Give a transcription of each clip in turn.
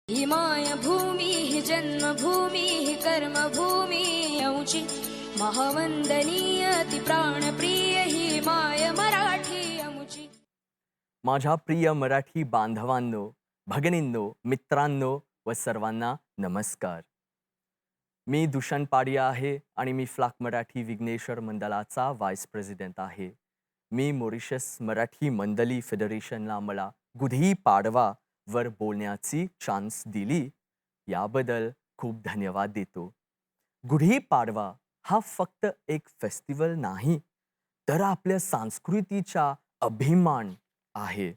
ही मायभूमी ही जन्मभूमी ही कर्मभूमी अमुची महावंदनीय ती प्राणप्रिय ही माय मराठी अमुची. माझ्या प्रिय मराठी बांधवांनो, भगिनींनो, मित्रांनो व सर्वांना नमस्कार. मी दुष्यंत पाडिया आहे आणि मी फ्लाक मराठी विघ्नेश्वर मंडळाचा व्हाईस प्रेसिडेंट आहे. मी मॉरिशस मराठी मंडळी फेडरेशनला मला गुढी पाडवा वर बोलण्याची चान्स दिली याबद्दल खूप धन्यवाद देतो. गुढी पाडवा हा फक्त एक फेस्टिवल नाही, तर आपल्या संस्कृतीचा अभिमान आहे.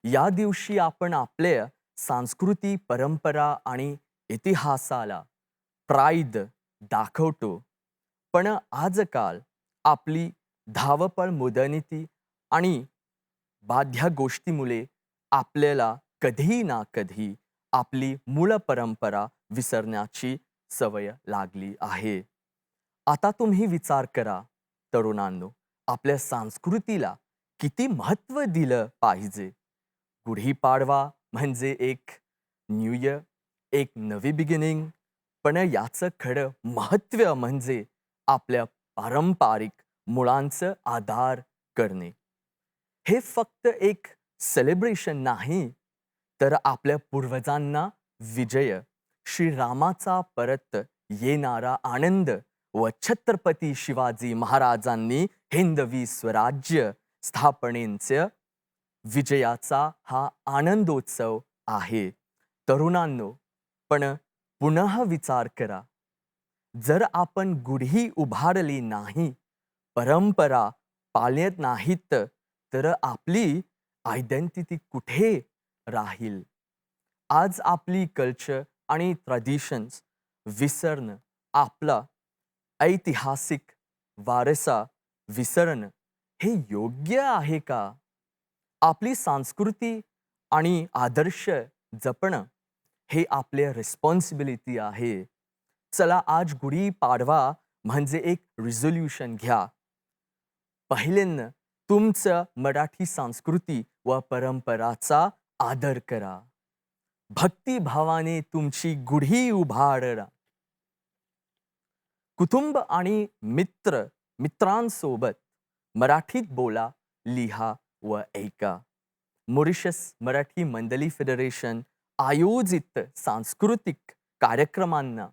या दिवशी आपण आपल्या संस्कृती, परंपरा आणि इतिहासाला प्राईड दाखवतो. पण आजकाल आपली धावपळ, मॉडर्निटी आणि बाह्य गोष्टीमुळे आपल्याला कधी ना कधी आपली मूळ परंपरा विसरण्याची सवय लागली आहे. आता तुम्ही विचार करा तरुणांनो, आपल्या संस्कृतीला किती महत्त्व दिलं पाहिजे. गुढीपाडवा म्हणजे एक न्यू इयर, एक नवी बिगिनिंग. पण याचं खरं महत्त्व म्हणजे आपल्या पारंपरिक मुळांचा आदर करणे. हे फक्त एक सेलिब्रेशन नाही, तर आपल्या पूर्वजांना विजय, श्रीरामाचा परत येणारा आनंद व छत्रपती शिवाजी महाराजांनी हिंदवी स्वराज्य स्थापनेचा विजयाचा हा आनंदोत्सव आहे. तरुणांनो, पण पुनः विचार करा, जर आपण गुढी उभारली नाही, परंपरा पाळत नाहीत, तर आपली आयडेंटिटी कुठे राहील? आज आपली कल्चर आणि ट्रेडिशन्स विसरणं, आपला ऐतिहासिक वारसा विसरणं हे योग्य आहे का? आपली संस्कृती आणि आदर्श जपणं हे आपले रिस्पॉन्सिबिलिटी आहे. चला, आज गुढी पाडवा म्हणजे एक रिझोल्यूशन घ्या. पहिल्यांदा तुमचं मराठी संस्कृती व परंपराचा आदर करा. भक्तिभावाने तुमची गुढी उभारा. कुटुंब आणि मित्रांसोबत मराठीत बोला, लिहा व ऐका. मॉरिशस मराठी मंडळी फेडरेशन आयोजित सांस्कृतिक कार्यक्रमांना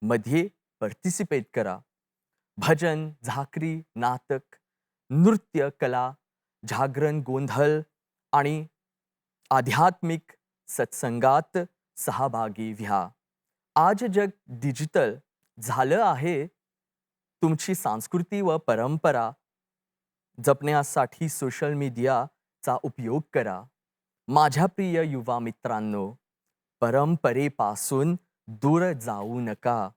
मध्ये पार्टिसिपेट करा. भजन, झाकरी, नाटक, नृत्य कला, जागरण, गोंधळ आणि आध्यात्मिक सत्संगात सहभागी व्हा. आज जग डिजिटल झालं आहे. तुमची संस्कृती व परंपरा जपण्यासाठी सोशल मीडियाचा उपयोग करा. माझ्या प्रिय युवा मित्रांनो, परंपरेपासून दूर जाऊ नका.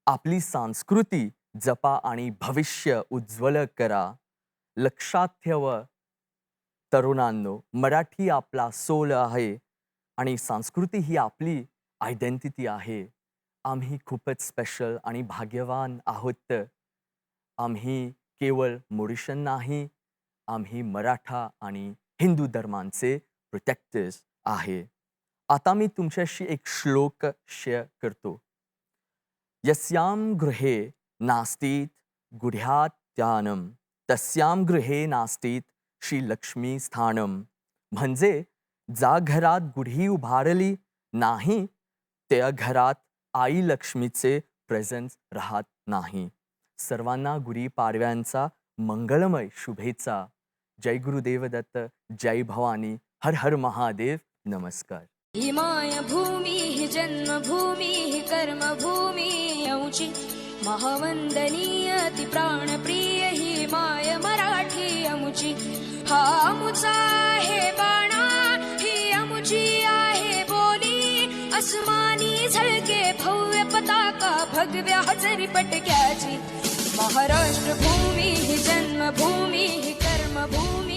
आपली संस्कृती जपा आणि भविष्य उज्ज्वल करा. लक्षात ठेवा तरुणांनो, मराठी आपला सोल आहे आणि संस्कृती ही आपली आयडेंटिटी आहे. आम्ही खूपच स्पेशल आणि भाग्यवान आहोत. आम्ही केवळ मॉरिशन नाही, आम्ही मराठा आणि हिंदू धर्मांचे प्रोटेक्टर्स आहे. आता मी तुमच्याशी एक श्लोक शेअर करतो. यस्यां गृहे नास्तीत गुढ्यात्यानं तस्यां गृहे नास्तीत श्रीलक्ष्मी स्थानम. म्हणजे ज्या घरात गुढी उभारली नाही, त्या घरात आई लक्ष्मीचे प्रेझेन्स राहत नाही. सर्वांना गुढी पाडव्यांचा मंगलमय शुभेच्छा. जय गुरुदेव दत्त, जय भवानी, हर हर महादेव. नमस्कार. ही मायभूमी ही जन्मभूमी ही कर्मभूमी अमुची महावंदनीय ती प्राणप्रिय ही माय मराठी अमुची. हा अमुचा आहे बाणा, ही अमुची आहे बोली, अस्मानी झळके भव्य पताका भगव्या हजरी पटक्याची. महाराष्ट्र भूमी ही जन्मभूमी ही कर्मभूमी